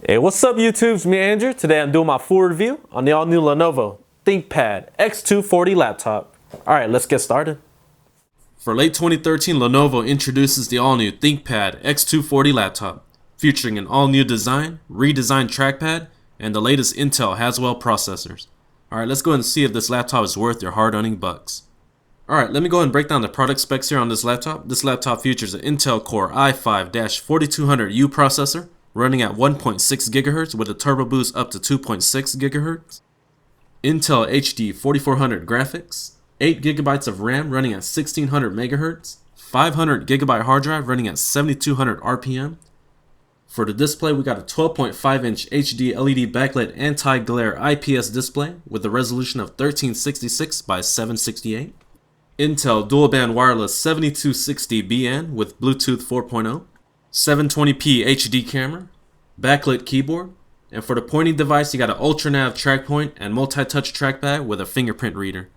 Hey, what's up YouTube? It's me, Andrew. Today I'm doing my full review on the all-new Lenovo ThinkPad X240 laptop. Alright, let's get started. For late 2013, Lenovo introduces the all-new ThinkPad X240 laptop, featuring an all-new design, redesigned trackpad, and the latest Intel Haswell processors. Alright, let's go ahead and see if this laptop is worth your hard-earned bucks. Alright, let me go ahead and break down the product specs here on this laptop. This laptop features an Intel Core i5-4200U processor, running at 1.6 GHz with a turbo boost up to 2.6 GHz. Intel HD 4400 graphics, 8 GB of RAM running at 1600 MHz, 500 GB hard drive running at 7200 RPM. For the display, we got a 12.5-inch HD LED Backlit Anti-Glare IPS display with a resolution of 1366 by 768. Intel dual band wireless 7260BN with Bluetooth 4.0. 720p HD camera, backlit keyboard, and for the pointing device you got an ultra nav Trackpoint and multi-touch trackpad with a fingerprint reader.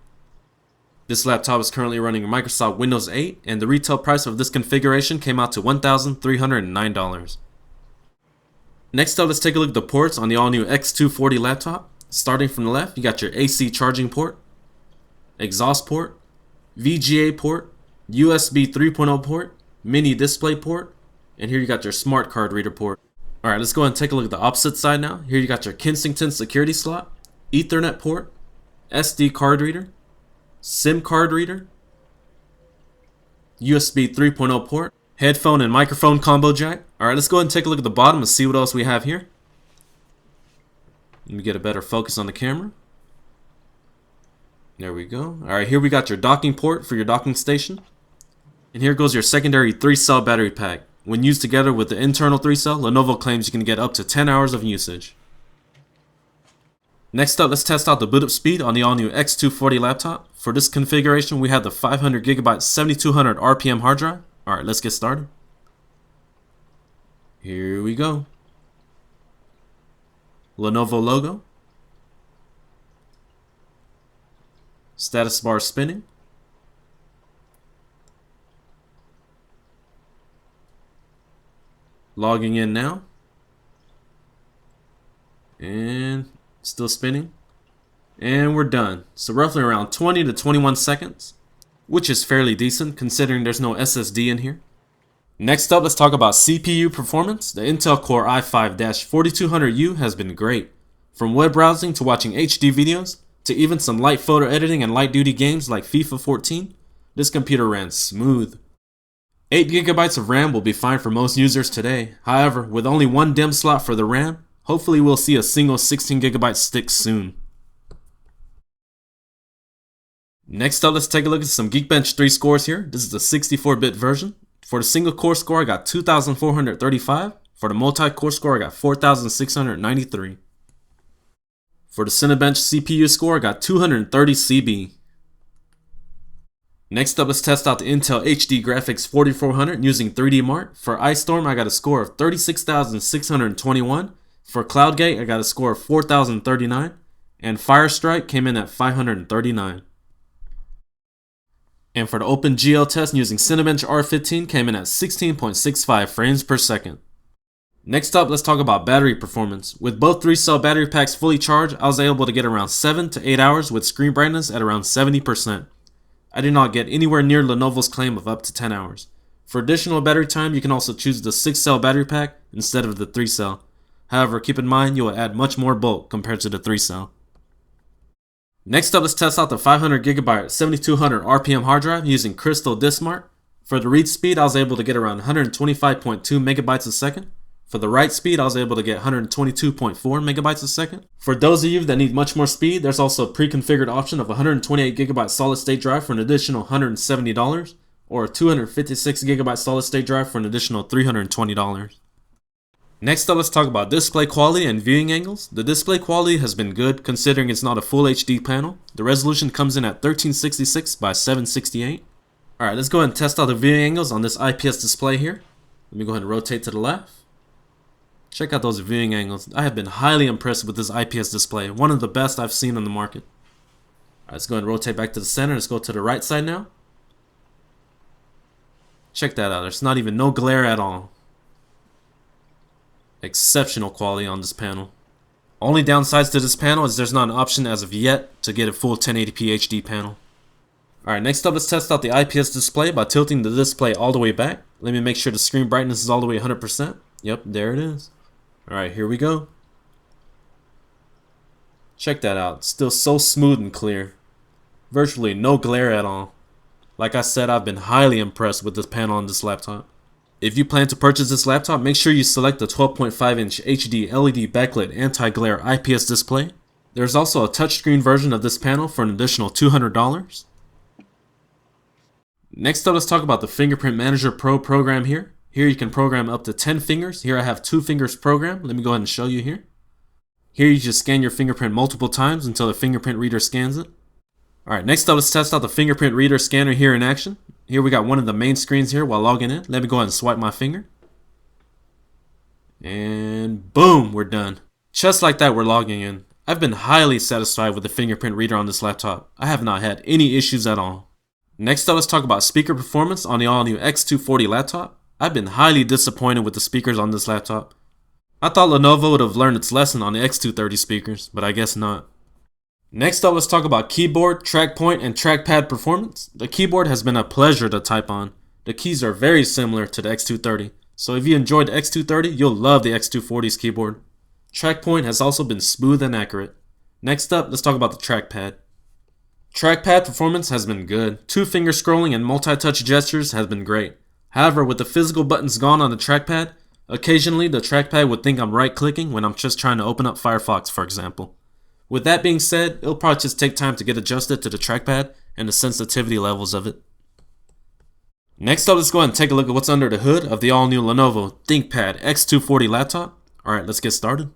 This laptop is currently running Microsoft Windows 8 and the retail price of this configuration came out to $1,309. Next up, let's take a look at the ports on the all-new X240 laptop. Starting from the left, you got your AC charging port, exhaust port, VGA port, USB 3.0 port, mini display port, and here you got your smart card reader port. Alright, let's go ahead and take a look at the opposite side now. Here you got your Kensington security slot, Ethernet port, SD card reader, SIM card reader, USB 3.0 port, headphone and microphone combo jack. Alright, let's go ahead and take a look at the bottom and see what else we have here. Let me get a better focus on the camera. There we go. Alright, here we got your docking port for your docking station. And here goes your secondary 3-cell battery pack. When used together with the internal 3-cell, Lenovo claims you can get up to 10 hours of usage. Next up, let's test out the boot up speed on the all-new X240 laptop. For this configuration, we have the 500GB 7200 RPM hard drive. Alright, let's get started. Here we go. Lenovo logo. Status bar spinning. Logging in now. And still spinning. And we're done. So roughly around 20 to 21 seconds, which is fairly decent considering there's no SSD in here. Next up, let's talk about CPU performance. The Intel Core i5-4200U has been great. From web browsing to watching HD videos, to even some light photo editing and light duty games like FIFA 14, this computer ran smooth. 8 GB of RAM will be fine for most users today. However, with only one DIMM slot for the RAM, hopefully we'll see a single 16 GB stick soon. Next up, let's take a look at some Geekbench 3 scores here. This is the 64-bit version. For the single core score, I got 2,435. For the multi-core score, I got 4,693. For the Cinebench CPU score, I got 230 CB. Next up, let's test out the Intel HD Graphics 4400 using 3D Mark. For Ice Storm, I got a score of 36,621. For CloudGate, I got a score of 4,039. And Firestrike came in at 539. And for the OpenGL test using Cinebench R15 came in at 16.65 frames per second. Next up, let's talk about battery performance. With both 3-cell battery packs fully charged, I was able to get around 7 to 8 hours with screen brightness at around 70%. I did not get anywhere near Lenovo's claim of up to 10 hours. For additional battery time, you can also choose the 6-cell battery pack instead of the 3-cell. However, keep in mind you will add much more bulk compared to the 3-cell. Next up, let's test out the 500GB 7200 RPM hard drive using Crystal DiskMark. For the read speed, I was able to get around 125.2 megabytes a second. For the write speed, I was able to get 122.4 megabytes a second. For those of you that need much more speed, there's also a pre-configured option of 128GB solid state drive for an additional $170, or a 256GB solid state drive for an additional $320. Next up, let's talk about display quality and viewing angles. The display quality has been good considering it's not a full HD panel. The resolution comes in at 1366 by 768. Alright, let's go ahead and test out the viewing angles on this IPS display here. Let me go ahead and rotate to the left. Check out those viewing angles. I have been highly impressed with this IPS display. One of the best I've seen on the market. Alright, let's go ahead and rotate back to the center. Let's go to the right side now. Check that out. There's not even no glare at all. Exceptional quality on this panel. Only downsides to this panel is there's not an option as of yet to get a full 1080p HD panel. Alright, next up let's test out the IPS display by tilting the display all the way back. Let me make sure the screen brightness is all the way 100%. Yep, there it is. Alright, here we go. Check that out, still so smooth and clear. Virtually no glare at all. Like I said, I've been highly impressed with this panel on this laptop. If you plan to purchase this laptop, make sure you select the 12.5-inch HD LED Backlit Anti-Glare IPS display. There's also a touchscreen version of this panel for an additional $200. Next up, let's talk about the Fingerprint Manager Pro program here. Here you can program up to 10 fingers. Here I have 2 fingers programmed. Let me go ahead and show you here. Here you just scan your fingerprint multiple times until the fingerprint reader scans it. Alright, next up let's test out the fingerprint reader scanner here in action. Here we got one of the main screens here while logging in. Let me go ahead and swipe my finger. And boom, we're done. Just like that, we're logging in. I've been highly satisfied with the fingerprint reader on this laptop. I have not had any issues at all. Next up, let's talk about speaker performance on the all-new X240 laptop. I've been highly disappointed with the speakers on this laptop. I thought Lenovo would have learned its lesson on the X230 speakers, but I guess not. Next up, let's talk about keyboard, trackpoint, and trackpad performance. The keyboard has been a pleasure to type on. The keys are very similar to the X230, so if you enjoyed the X230, you'll love the X240's keyboard. Trackpoint has also been smooth and accurate. Next up, let's talk about the trackpad. Trackpad performance has been good. 2-finger scrolling and multi-touch gestures has been great. However, with the physical buttons gone on the trackpad, occasionally the trackpad would think I'm right-clicking when I'm just trying to open up Firefox, for example. With that being said, it'll probably just take time to get adjusted to the trackpad and the sensitivity levels of it. Next up, let's go ahead and take a look at what's under the hood of the all-new Lenovo ThinkPad X240 laptop. Alright, let's get started.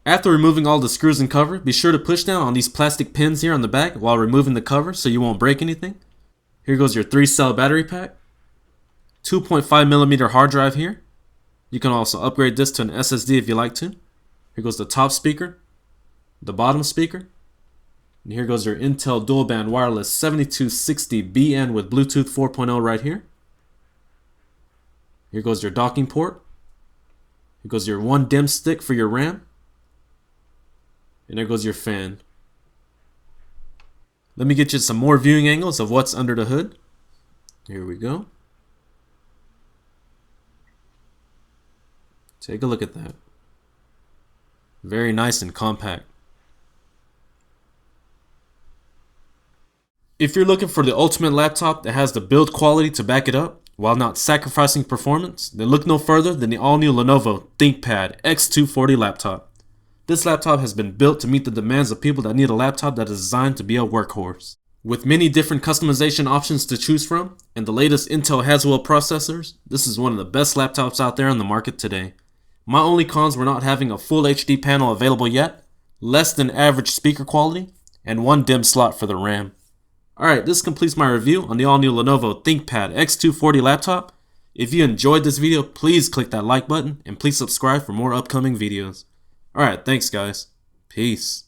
After removing all the screws and cover, be sure to push down on these plastic pins here on the back while removing the cover so you won't break anything. Here goes your 3-cell battery pack. 2.5mm hard drive here. You can also upgrade this to an SSD if you like to. Here goes the top speaker, the bottom speaker, and here goes your Intel dual band wireless 7260BN with Bluetooth 4.0 right here. Here goes your docking port. Here goes your 1 DIMM stick for your RAM. And there goes your fan. Let me get you some more viewing angles of what's under the hood. Here we go. Take a look at that. Very nice and compact. If you're looking for the ultimate laptop that has the build quality to back it up, while not sacrificing performance, then look no further than the all-new Lenovo ThinkPad X240 laptop. This laptop has been built to meet the demands of people that need a laptop that is designed to be a workhorse. With many different customization options to choose from, and the latest Intel Haswell processors, this is one of the best laptops out there on the market today. My only cons were not having a full HD panel available yet, less than average speaker quality, and 1 DIMM slot for the RAM. Alright, this completes my review on the all-new Lenovo ThinkPad X240 laptop. If you enjoyed this video, please click that like button, and please subscribe for more upcoming videos. Alright, thanks guys. Peace.